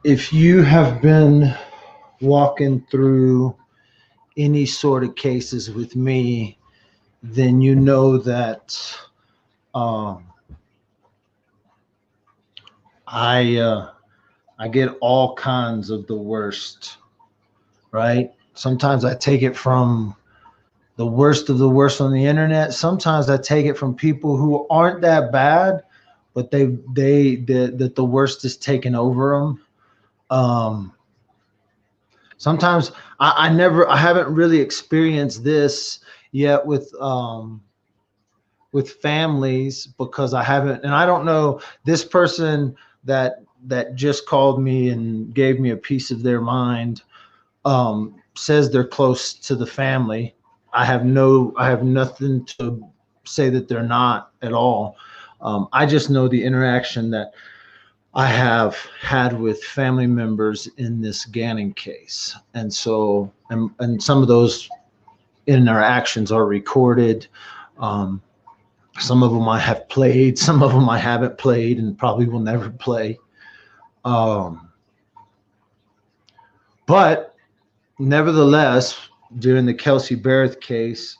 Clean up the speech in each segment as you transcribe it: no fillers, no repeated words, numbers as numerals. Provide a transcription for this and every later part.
if you have been walking through any sort of cases with me, then you know that um, I get all kinds of the worst, right? Sometimes I take it from the worst of the worst on the internet. Sometimes I take it from people who aren't that bad, but that the worst is taken over them. Sometimes I haven't really experienced this yet with families, because I haven't, and I don't know, this person that just called me and gave me a piece of their mind says they're close to the family. I have nothing to say that they're not at all. I just know the interaction that I have had with family members in this Gannon case. And so, and some of those interactions are recorded. Some of them I have played, some of them I haven't played and probably will never play. But nevertheless, during the Kelsey Barrett case,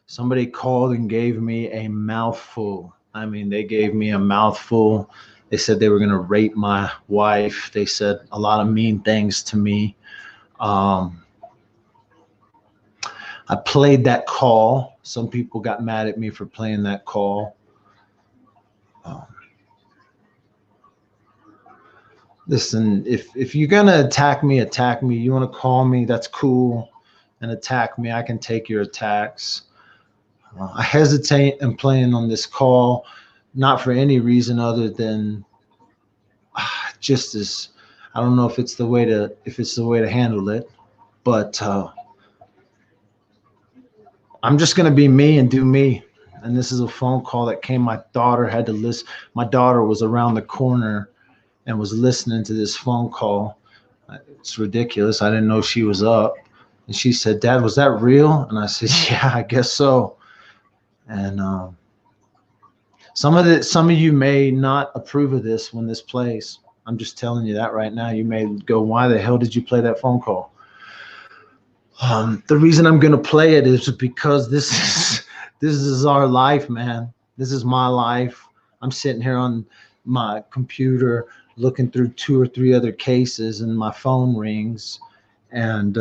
somebody called and gave me a mouthful. I mean, they gave me a mouthful. They said they were going to rape my wife. They said a lot of mean things to me. I played that call. Some people got mad at me for playing that call. Listen, if you're going to attack me, attack me. You want to call me, that's cool, and attack me. I can take your attacks. I hesitate in playing on this call, not for any reason other than just as, I don't know if it's the way to handle it, but I'm just going to be me and do me. And this is a phone call that came. My daughter had to listen. My daughter was around the corner and was listening to this phone call. It's ridiculous. I didn't know she was up. And she said, "Dad, was that real?" And I said, "Yeah, I guess so." And some of you may not approve of this when this plays. I'm just telling you that right now. You may go, "Why the hell did you play that phone call?" The reason I'm going to play it is because this is our life, man. This is my life. I'm sitting here on my computer looking through 2 or 3 other cases, and my phone rings, and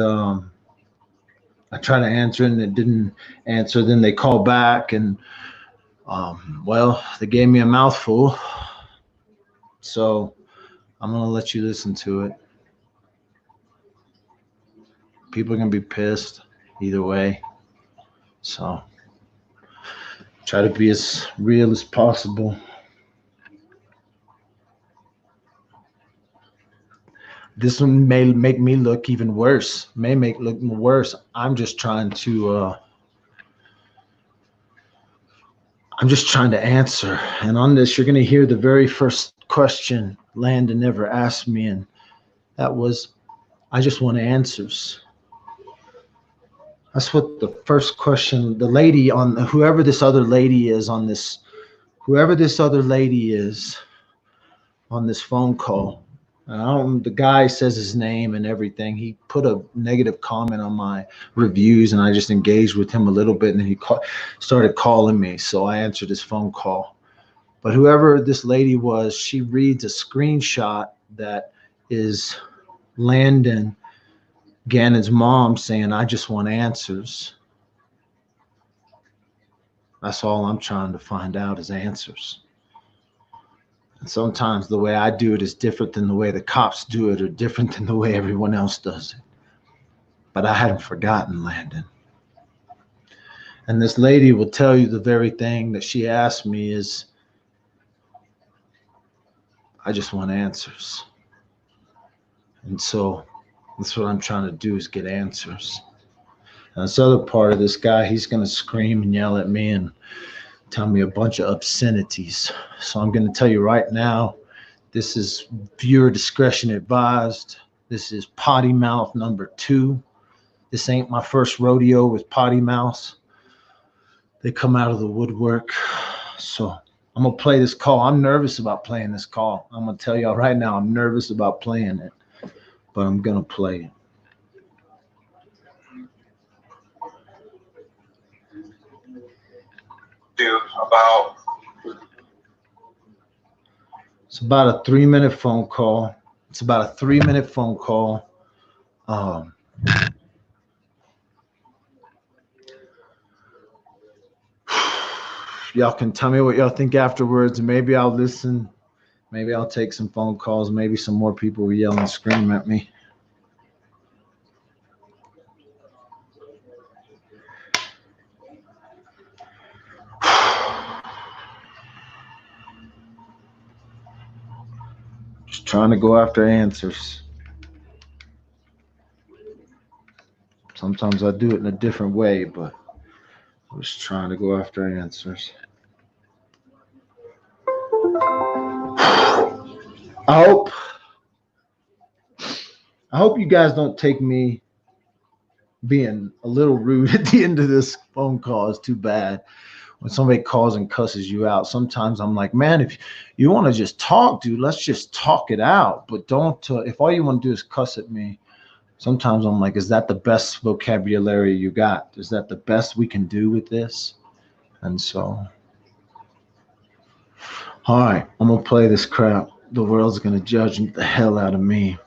I try to answer it and it didn't answer. Then they call back, and well, they gave me a mouthful. So I'm going to let you listen to it. People are going to be pissed either way. So try to be as real as possible. This one may make me look even worse, look worse. I'm just trying to answer. And on this, you're going to hear the very first question Landon ever asked me, and that was, "I just want answers." That's what the first question, the lady on, whoever this other lady is on this phone call. The guy says his name and everything. He put a negative comment on my reviews, and I just engaged with him a little bit, and then he started calling me. So I answered his phone call. But whoever this lady was, she reads a screenshot that is Landon, Gannon's mom, saying, "I just want answers." That's all I'm trying to find out is answers. And sometimes the way I do it is different than the way the cops do it, or different than the way everyone else does it. But I hadn't forgotten Landon. And this lady will tell you the very thing that she asked me is, "I just want answers." And so that's what I'm trying to do, is get answers. And this other part of this guy, he's going to scream and yell at me and tell me a bunch of obscenities. So I'm going to tell you right now, this is viewer discretion advised. This is potty mouth number 2. This ain't my first rodeo with potty mouths. They come out of the woodwork. So I'm going to play this call. I'm nervous about playing this call. I'm going to tell y'all right now, I'm nervous about playing it. but I'm gonna play it. It's about a 3-minute phone call. It's about a 3-minute phone call. Y'all can tell me what y'all think afterwards. Maybe I'll listen. Maybe I'll take some phone calls. Maybe some more people will yell and scream at me. Just trying to go after answers. Sometimes I do it in a different way, but I was trying to go after answers. I hope you guys don't take me being a little rude at the end of this phone call. It's too bad when somebody calls and cusses you out. Sometimes I'm like, man, if you want to just talk, dude, let's just talk it out. But don't, if all you want to do is cuss at me, sometimes I'm like, is that the best vocabulary you got? Is that the best we can do with this? And so, all right, I'm going to play this crap. The world's going to judge the hell out of me.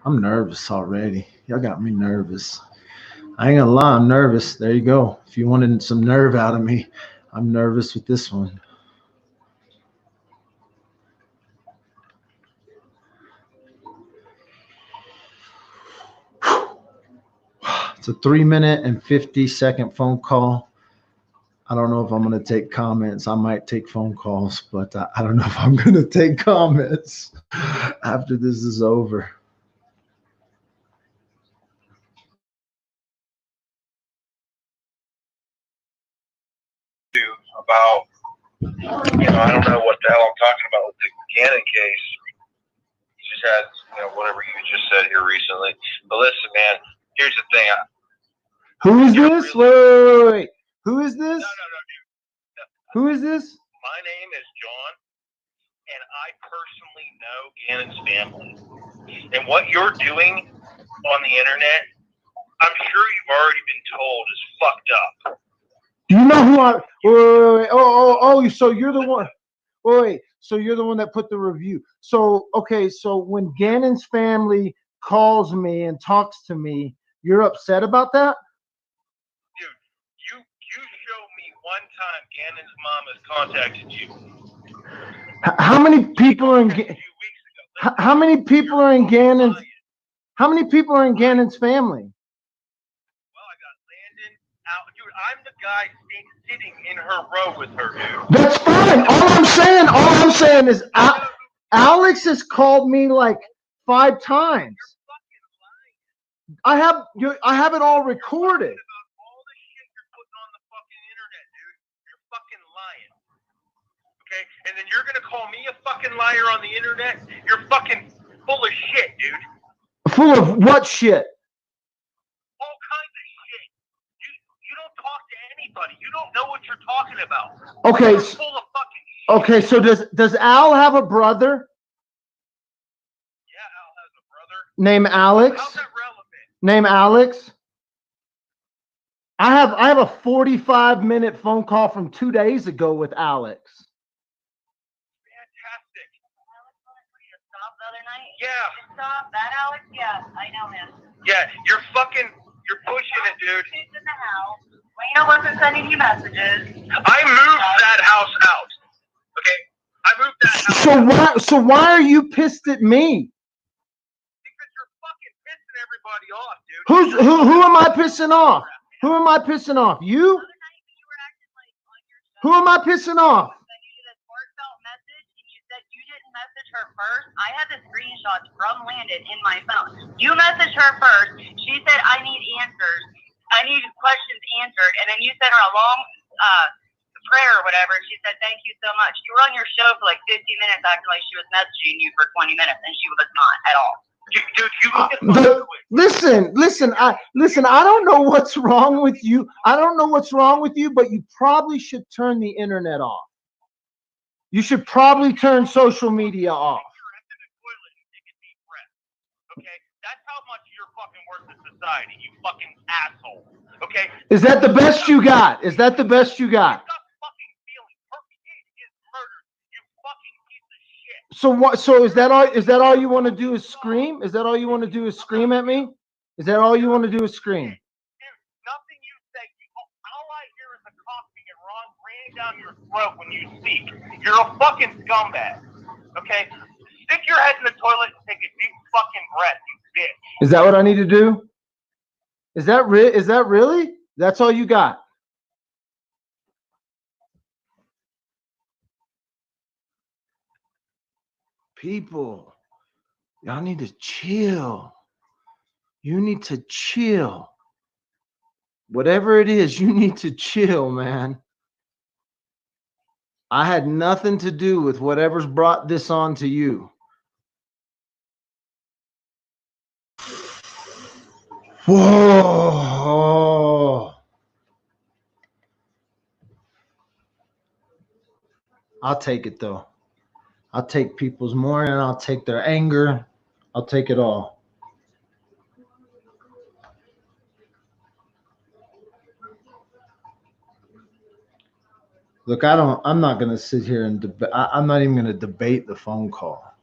I'm nervous already. Y'all got me nervous. I ain't gonna lie, I'm nervous. There you go. If you wanted some nerve out of me, I'm nervous with this one. It's a 3-minute and 50-second phone call. I don't know if I'm gonna take comments. I might take phone calls, but I don't know if I'm gonna take comments after this is over. About, I don't know what the hell I'm talking about with the Gannon case. You just had, whatever you just said here recently. But listen, man, here's the thing. Who is this? Really, wait. Who is this? No, dude. No. Who is this? My name is John, and I personally know Gannon's family. And what you're doing on the internet, I'm sure you've already been told is fucked up. Do you know who I? Wait. Oh! So you're the one. Wait. So you're the one that put the review. So okay. So when Gannon's family calls me and talks to me, you're upset about that? Dude, you show me one time Gannon's mom has contacted you. How many people are in? How many people are in Gannon's? How many people are in Gannon's family? Well, I got Landon out. Dude, I'm the guy sitting in her row with her, dude. That's fine. All I'm saying is Alex has called me like 5 times. I have it all recorded. All the shit you're putting on the fucking internet, dude. You're fucking lying. Okay? And then you're gonna call me a fucking liar on the internet? You're fucking full of shit, dude. Full of what shit? All kinds of shit. You don't talk to anybody. You don't know what you're talking about. Okay. You're full of fucking shit. Okay, so does Al have a brother? Yeah, Al has a brother. Named Alex? How's that relevant? Named Alex? I have a 45-minute phone call from 2 days ago with Alex. Fantastic. Alex wanted for you to stop the other night? Yeah. Stop? That Alex? Yeah, I know him. Yeah, you're pushing it, dude. He's in the house. Lena wasn't sending you messages. I moved that house out. Okay? I moved that house So why are you pissed at me? because you're fucking pissing everybody off, dude. Who am I pissing off? Who am I pissing off? You? The other night when you were acting like on your show, Who am I pissing off? I sent you this heartfelt message and you said you didn't message her first. I had the screenshots from Landon in my phone. You messaged her first. She said, I need answers. I need questions answered. And then you sent her a long prayer or whatever. She said, thank you so much. You were on your show for like 15 minutes acting like she was messaging you for 20 minutes, and she was not at all. Dude, you look at Listen, I don't know what's wrong with you. I don't know what's wrong with you, but you probably should turn the internet off. You should probably turn social media off. Okay? That's how much you're fucking worth to society, you fucking asshole. Okay? Is that the best you got? Is that the best you got? Stop fucking feeling. Her kid is murdered. You fucking piece of shit. So what? So is that all? Is that all you want to do? Is scream? Is that all you want to do? Is scream at me? Is that all you want to do? Is scream? Dude, nothing you say. All I hear is a coughing and raining down your throat when you speak. You're a fucking scumbag. Okay? Stick your head in the toilet and take a deep fucking breath, you bitch. Is that what I need to do? Is that really? That's all you got? People, y'all need to chill. You need to chill. Whatever it is, you need to chill, man. I had nothing to do with whatever's brought this on to you. Whoa. I'll take it though. I'll take people's mourning. I'll take their anger. I'll take it all. Look, I'm not going to sit here and debate. I'm not even going to debate the phone call.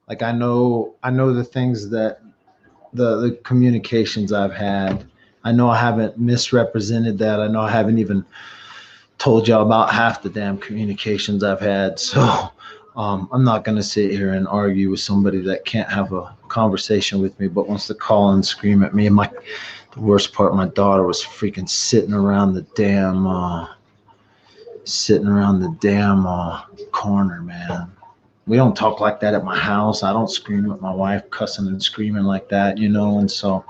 Like I know the things that the communications I've had. I know I haven't misrepresented that. I know I haven't even told y'all about half the damn communications I've had. So I'm not going to sit here and argue with somebody that can't have a conversation with me, but wants to call and scream at me. And the worst part, my daughter was freaking sitting around the damn corner, man. We don't talk like that at my house. I don't scream at my wife, cussing and screaming like that, you know. And so,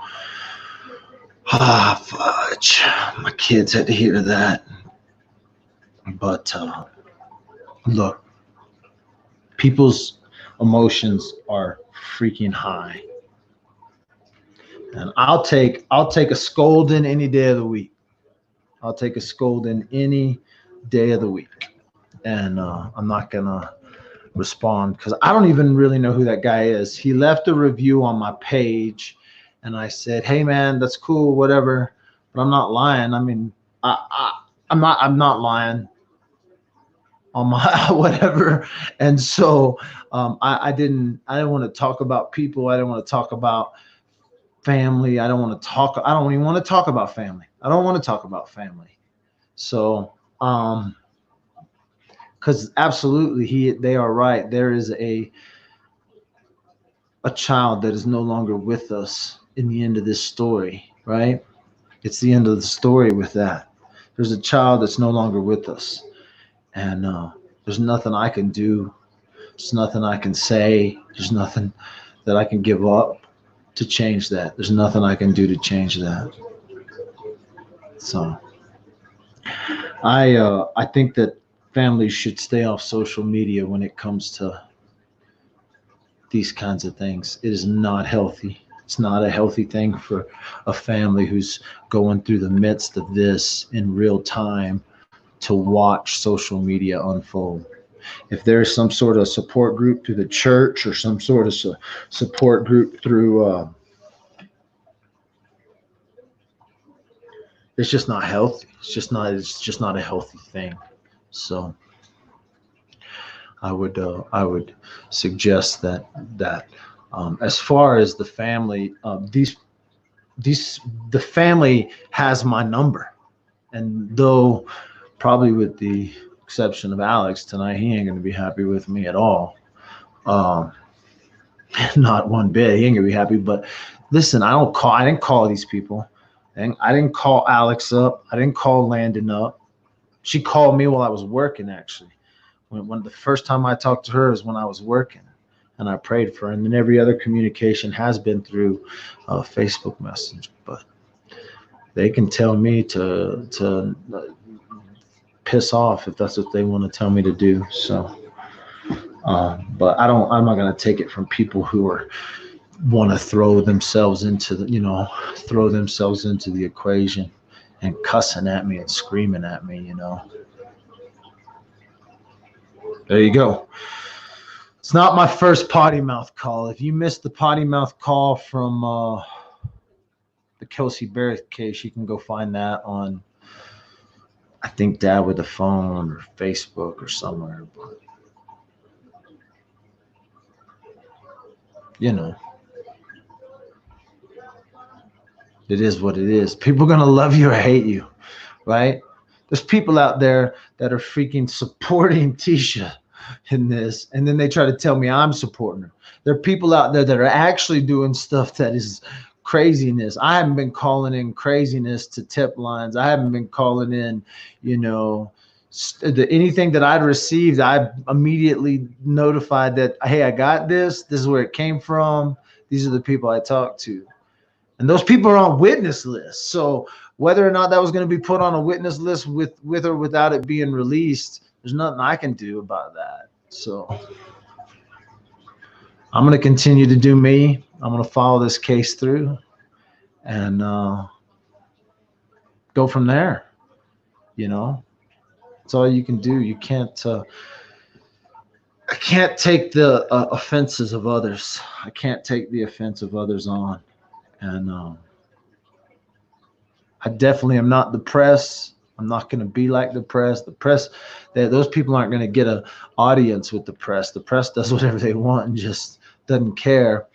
fudge. My kids had to hear that. But look, people's emotions are freaking high, and I'll take a scolding any day of the week. I'll take a scolding any day of the week, and I'm not gonna respond because I don't even really know who that guy is. He left a review on my page, and I said, "Hey, man, that's cool, whatever," but I'm not lying. I mean, I'm not lying on my whatever. And so I didn't want to talk about people. I didn't want to talk about family. I don't even want to talk about family. I don't want to talk about family. So because absolutely they are right. There is a child that is no longer with us in the end of this story, right? It's the end of the story with that. There's a child that's no longer with us. And there's nothing I can do. There's nothing I can say. There's nothing that I can give up to change that. There's nothing I can do to change that. So I think that families should stay off social media when it comes to these kinds of things. It is not healthy. It's not a healthy thing for a family who's going through the midst of this in real time to watch social media unfold. If there's some sort of support group through the church or some sort of support group through, it's just not healthy. It's just not a healthy thing. So I would suggest that as far as the family, the family has my number, and though probably with the exception of Alex tonight, he ain't gonna be happy with me at all. Not one bit. He ain't gonna be happy. But listen, I didn't call these people. I didn't call Alex up. I didn't call Landon up. She called me while I was working, actually. When the first time I talked to her is when I was working, and I prayed for her. And then every other communication has been through Facebook Messenger. But they can tell me to piss off if that's what they want to tell me to do. So, but I'm not going to take it from people who want to throw themselves into the equation and cussing at me and screaming at me, There you go. It's not my first potty mouth call. If you missed the potty mouth call from the Kelsey Barrett case, you can go find that on, I think, Dad with a Phone or Facebook or somewhere. But, you know, it is what it is. People are going to love you or hate you, right? There's people out there that are freaking supporting Tisha in this, and then they try to tell me I'm supporting her. There are people out there that are actually doing stuff that is craziness. I haven't been calling in craziness to tip lines. I haven't been calling in, you know, anything that I'd received. I immediately notified that, hey, I got this. This is where it came from. These are the people I talked to. And those people are on witness lists. So whether or not that was going to be put on a witness list with or without it being released, there's nothing I can do about that. So I'm going to continue to do me. I'm going to follow this case through and go from there. You know, that's all you can do. You can't, I can't take the offenses of others. I can't take the offense of others on. And I definitely am not the press. I'm not going to be like the press. The press, those people aren't going to get an audience with the press. The press does whatever they want and just doesn't care.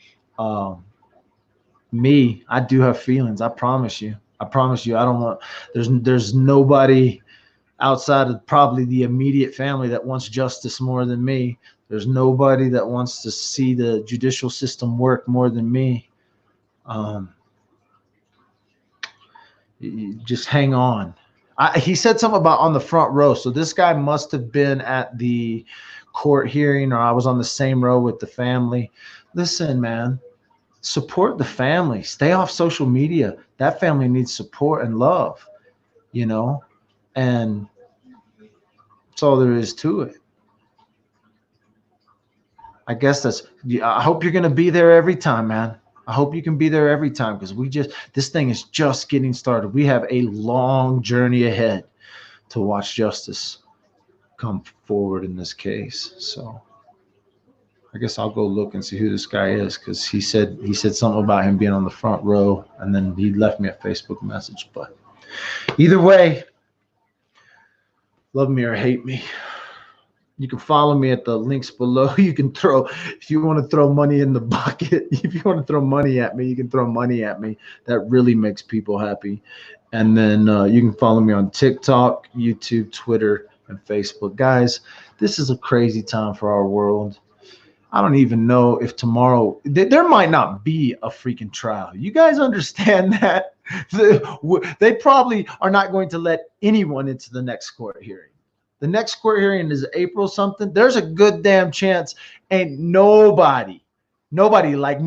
Me, I do have feelings. I promise you. I promise you. I don't want. There's nobody outside of probably the immediate family that wants justice more than me. There's nobody that wants to see the judicial system work more than me. You just hang on. He said something about on the front row. So this guy must have been at the court hearing, or I was on the same row with the family. Listen, man, support the family. Stay off social media. That family needs support and love, you know, and that's all there is to it. I guess I hope you're going to be there every time, man. I hope you can be there every time, because this thing is just getting started. We have a long journey ahead to watch justice come forward in this case. So I guess I'll go look and see who this guy is, because he said something about him being on the front row, and then he left me a Facebook message. But either way, love me or hate me, you can follow me at the links below. You can if you want to throw money in the bucket, if you want to throw money at me, you can throw money at me. That really makes people happy. And then you can follow me on TikTok, YouTube, Twitter, and Facebook. Guys, this is a crazy time for our world. I don't even know if tomorrow, there might not be a freaking trial. You guys understand that? They probably are not going to let anyone into the next court hearing. The next court hearing is April something. There's a good damn chance ain't nobody, like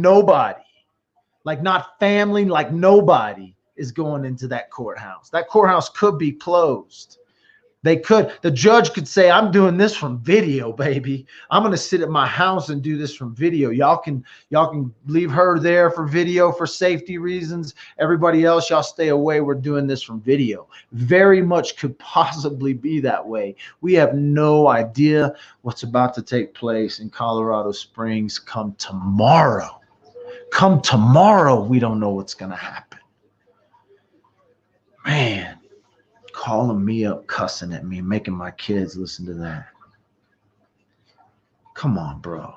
not family, like nobody is going into that courthouse. That courthouse could be closed. The judge could say, I'm doing this from video, baby. I'm going to sit at my house and do this from video. Y'all can leave her there for video for safety reasons. Everybody else, y'all stay away. We're doing this from video. Very much could possibly be that way. We have no idea what's about to take place in Colorado Springs come tomorrow. Come tomorrow, we don't know what's going to happen. Man. Calling me up, cussing at me, making my kids listen to that. Come on, bro.